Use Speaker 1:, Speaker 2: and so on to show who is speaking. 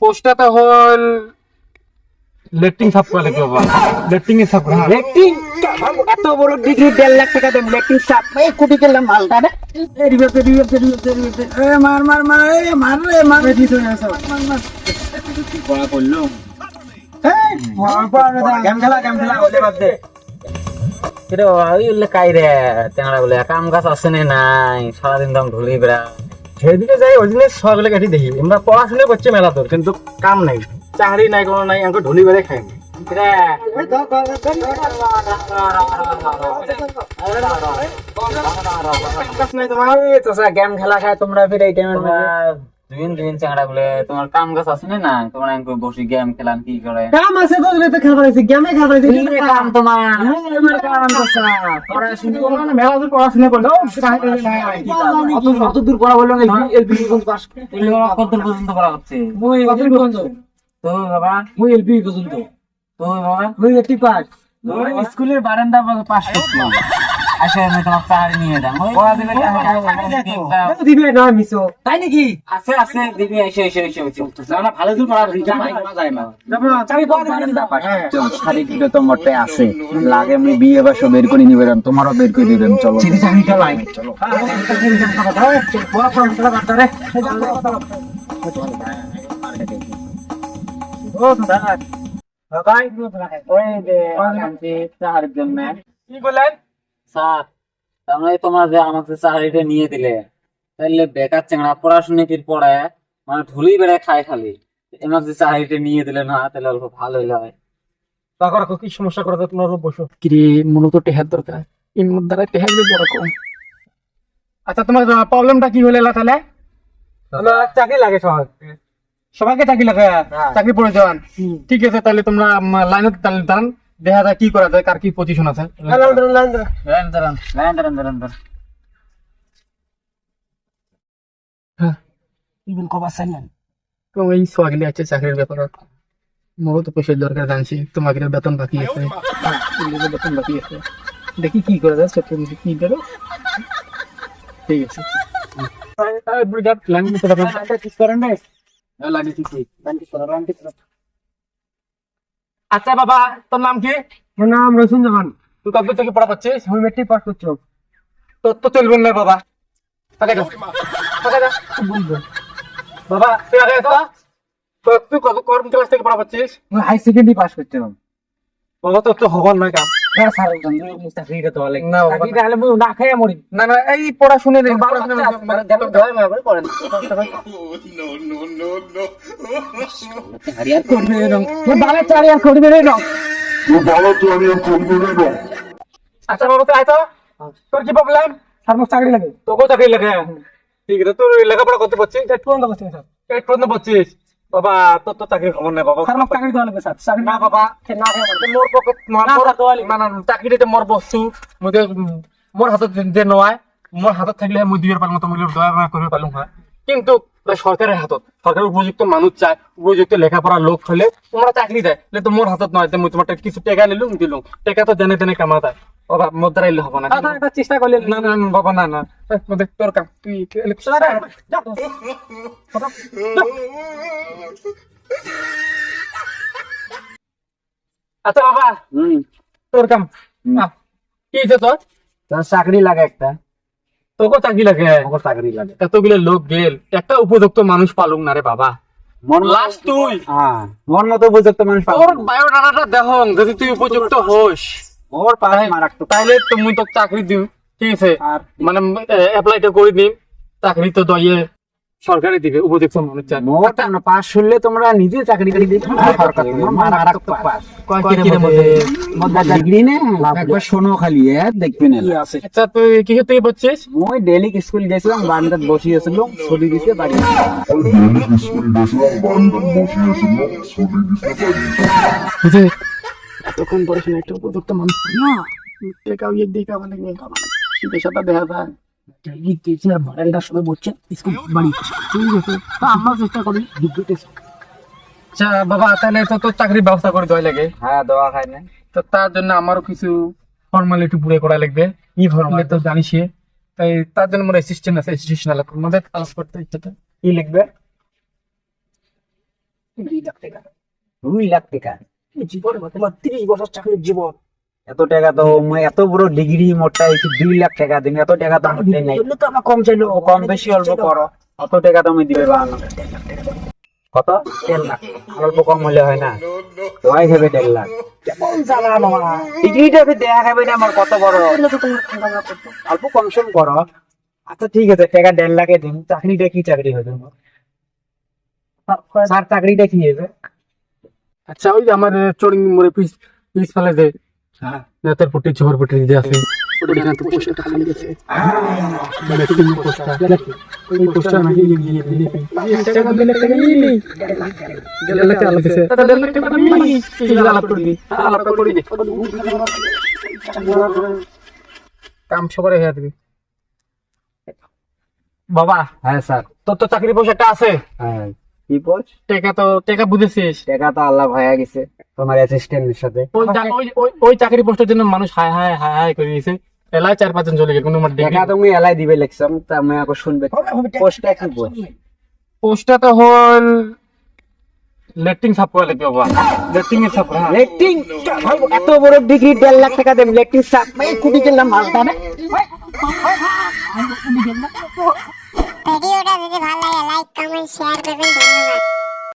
Speaker 1: পোস্টটা তো হল লেট্রিন সাফ করা লাগবে বাবা, লেট্রিন এ সাফ করা।
Speaker 2: লেট্রিন এত বড় ডিগ্রি 1.5 লাখ টাকা দেন লেট্রিন সাপ এই কোটি গেলাম মালটা রে মার মার মার এ মার রে মার রে দিছ না সব মার মার কি পড়া করলো এই গেম খেলা ওদে বাদ দে
Speaker 3: কিরে ওই কাই রে তেংড়া বলে কাম কাজ আছে না নাই সারাদিন দম ঢুলি বেড়া।
Speaker 1: সেদিকে যাই ওই দিনে সকালে কাটি দেখি আমরা পড়াশোনা করছি মেলা তোর, কিন্তু কাম নাই, চাকরি নাই, কোনো নাই, আমাকে ঢুলি বেড়ে খাই
Speaker 2: গেম খেলা খায় তোমরা ফির এই টাইমের
Speaker 3: দুদিন চাংড়া বলে তোমার কাম কাজ আছে না নাই, তোমার আমি বসে গেম খেলাম কি করে
Speaker 2: কাম আছে তো তো খেলা পাইছি গেমে খেলা পাইছি
Speaker 3: কাম তোমার
Speaker 2: কাম করছা পড়াশোনা করো না
Speaker 1: মেলা তোর পড়াশোনা করলো
Speaker 2: অত দূর পড়া বললো না এলবি পর্যন্ত পাস
Speaker 3: কত পর্যন্ত করা হচ্ছে
Speaker 2: মুই এলবি পর্যন্ত
Speaker 3: তো বাবা,
Speaker 2: মুই এলবি পর্যন্ত
Speaker 3: তো বাবা
Speaker 2: মুই এটি পাস
Speaker 3: স্কুলের বারান্দা পাশ করছি আসে আমি তোমার চাকরি নিয়ে যাম পড়া দিলে
Speaker 2: দিবে না মিসো তাই নাকি
Speaker 3: আছে আছে দিবি এসে এসে এসে
Speaker 2: না ভালো দূর পড়া যায় না চাবি পাওয়া
Speaker 4: শারীরিক তো মোটে আছে লাগে আমি বিয়ে বাসা বের করে নিবেন, তোমারও বের করে দিবেন। চলো
Speaker 2: চাকরি খেলাই চলো পড়া পড়া করতে রে ও দাদা ভাই ওই যে চাকরির জন্য
Speaker 1: কি বলেন
Speaker 3: স্যার, তার মানে তোমরা যে আমাকে চাকরিটা নিয়ে দিলে, তাহলে বেকার চেংড়া পড়াশোনা কি পড়ায় মানে ঢুলি বেড়ায় খায় খালি, এমার যে চাকরিটা নিয়ে দিলে না তাহলে অল্প ভালো হইলে হয়।
Speaker 1: তারপর কি সমস্যা করে তোমরা বসো।
Speaker 2: কিরে মূলত টেহার দরকার এই মুদ্রায় টেহার বড় কম
Speaker 1: আচ্ছা তোমার প্রবলেমটা কি হলে তাহলে? চাকরি লাগে সবাইকে চাকরি লাগে, চাকরি প্রয়োজন। ঠিক আছে, তাহলে তোমরা লাইনে দাঁড়ান, দেখা যায় কি করা যায়, কার কি পজিশন আছে। এই সোয়াগিলি আছে চাকরির ব্যাপার, মোরও তো পয়সার দরকার জানছি, তোমাকে বেতন বাকি আছে, বেতন বাকি আছে, দেখি কি করা যায়, সত্যি কি করো। ঠিক আছে আচ্ছা বাবা, তোর নাম কি?
Speaker 2: আমার নাম রসুন জামান
Speaker 1: তুই কত থেকে পড়া করছিস?
Speaker 2: আমি মেট্রিক পাস করছি
Speaker 1: তোর তো চলবে না বাবা। বাবা তুই আগে তো তুই কত কোন ক্লাস থেকে পড়া করছিস?
Speaker 2: আমি হাই সেকেন্ডারি পাস করছি
Speaker 1: বাবা তোর তো হবার নয় কাম।
Speaker 2: না স্যার চাকরিটা তো অনেক
Speaker 1: না বাবা,
Speaker 2: চাকরিটা হলে না খেয়ে মরি
Speaker 1: না না, এই পড়াশুনে
Speaker 2: হারিয়ার করবে না বালে চারিয়ার করবে না
Speaker 1: আচ্ছা বাবা তুই আয় তো, তোর কি প্রবলেম?
Speaker 2: স্যার আমার চাকরি লাগে
Speaker 1: তোকেও চাকরি লাগে? ঠিক আছে, তোর লেখাপড়া করতে পারছিস?
Speaker 2: পেট পর্যন্ত করছি স্যার
Speaker 1: পেট পর্যন্ত পাচ্ছিস? বাবা তোর তো চাকরির খবর নেই বাবা।
Speaker 2: স্যার আমার চাকরি দেওয়া লাগবে স্যার চাকরি
Speaker 1: না বাবা,
Speaker 2: না খেয়ে মরি
Speaker 1: মোর পকেট না না, চাকরিতে মোর বস্তু মুদে মোর হাতত যে নয়, মোর হাতত থাকলে মুই দিবার পারলাম, তোমার দয়া করে পারলাম হয়, কিন্তু সরকারের হাতত, সরকারের উপযুক্ত মানুষ চায়, উপযুক্ত লেখাপড়া লোক হলে তোমরা চাকরি দেয়, তো মোর হাতত নয়, মুই তোমার কিছু টাকা নিলুম দিলুম, টাকা তো জেনে তেনে কামা যায় বাবা, মোর দ্বারা এলে হবে না।
Speaker 2: একটা চেষ্টা করলে
Speaker 1: না না না, বাবা না না, তোর কাম তুই আচ্ছা বাবা তোর কাম কি হয়েছে তোর?
Speaker 4: চাকরি লাগে একটা,
Speaker 1: তোকে চাকরি লাগে?
Speaker 4: আমার চাকরি লাগে।
Speaker 1: এতগুলো লোক গেল, একটা উপযুক্ত মানুষ পালুক না রে বাবা। লাস্ট তুই
Speaker 4: হ্যাঁ, মন মতো উপযুক্ত মানুষ পাবো।
Speaker 1: তোর বায়োডাটাটা দেখং, যদি তুই উপযুক্ত হোস
Speaker 4: ওর পাশ মারাত্মক।
Speaker 1: তাইলে তুমি তো চাকরি দিম, ঠিক আছে,
Speaker 4: আর
Speaker 1: মানে অ্যাপ্লাইটা করে দিম, চাকরি তো দয়ে সরকারি দিবে, উপযুক্ত মানুষ চায়।
Speaker 4: মোট না পাস হলে তোমরা নিজে চাকরি করে দিতে মারাত্মক পাস। মধ্যে ডিগ্রি নে একবার শোনো খালি দেখবে না।
Speaker 1: আচ্ছা তুই কিসের থেকে পড়ছিস?
Speaker 4: মই ডেলি স্কুল গেছিলাম, বারান্দাত বসিয়েছিলাম, ছুটি দিছে বাড়ি।
Speaker 1: এতক্ষণ পড়াশোনা একটা উপযুক্ত মানুষ না, একাও ইয়ে দেখা মানে শীতের সাথে দেখা যায়
Speaker 2: বারেন্দার সময় বসছে স্কুল বাড়ি
Speaker 1: ঠিক আছে, আমরা চেষ্টা করি। আচ্ছা বাবা, তাহলে তো তোর চাকরির ব্যবস্থা করে দেওয়া লাগে।
Speaker 4: হ্যাঁ, দেওয়া খাই না।
Speaker 1: তো তার জন্য আমারও কিছু ফর্মালিটি পুরো করা লাগবে। ই ফর্মালিটি তো জানিস, তাই তার জন্য আমার অ্যাসিস্ট্যান্ট আছে, অ্যাসিস্ট্যান্ট লাগবে, আমাদের কাজ করতে ইচ্ছাটা ই লিখবে।
Speaker 4: 2 লাখ টাকা
Speaker 1: জীবন তোমার 30 বছর চাকরির জীবন
Speaker 4: এত টাকা তো এত বড় ডিগ্রি মোটা 2 লাখ টাকা দিন, এত টাকা তো আমার নাই।
Speaker 1: তো আমার কম চাইলো
Speaker 4: কম বেশি অল্প করো, অত টাকা তো আমি দিবে পারবো না। কত? 1.5 লাখ। অল্প কম হলে হয় না, তোমায় খাবে 1.5 লাখ।
Speaker 1: কেমন জ্বালা আমার
Speaker 4: ডিগ্রিটা দেখা খাবে না আমার কত বড়, অল্প কম সম করো। আচ্ছা ঠিক আছে, টাকা 1.5 লাখে দিন। চাকরিটা কি চাকরি হবে? স্যার চাকরিটা কি হবে?
Speaker 1: আচ্ছা ওই যে আমার চড়িং মোড়ে পিস পিস ফেলে যে নেতার পট্টি ঝড় পট্টি যে আছে ওইখানে তো পোস্টারটা খালি গেছে ওই পোস্টার নাকি দিয়ে দিলে টাকা দিলে টাকা নিলি গেলে লাগে আলাদা দিছে টাকা দিলে টাকা নিলি কি আলাদা করে দি আলাদা করে দি কাম সবারে হয়ে দিবি বাবা।
Speaker 4: হ্যাঁ স্যার।
Speaker 1: তোর তো চাকরি পোস্টারটা আছে,
Speaker 4: হ্যাঁ কি পোস্ট?
Speaker 1: টাকা বুঝেছিস?
Speaker 4: টাকা তো আল্লাহ ভাইয়া গেছে তোমার অ্যাসিস্ট্যান্টের সাথে।
Speaker 1: ওই চাকরি পোস্টের জন্য মানুষ হায় হায় হায় হায় করে দিয়েছে, এলাই 4-5 জন চলে গেল কিন্তু আমার
Speaker 4: টাকা তুমি এলাই দিবে লিখছাম, তা আমি এখন শুনবে পোস্টটা কি পোস্ট?
Speaker 1: পোস্টটা তো হল লেটিং সাপ করে লিখবে বাবা, লেটিং এর সাপ।
Speaker 4: লেটিং? এত বড় ডিগ্রি 1.5 লাখ টাকা দেব লেটিং সাপ মানে কুটি গেলাম মালটা না।
Speaker 5: ভিডিওটা যদি ভালো লাগে লাইক কমেন্ট শেয়ার করবেন ধন্যবাদ।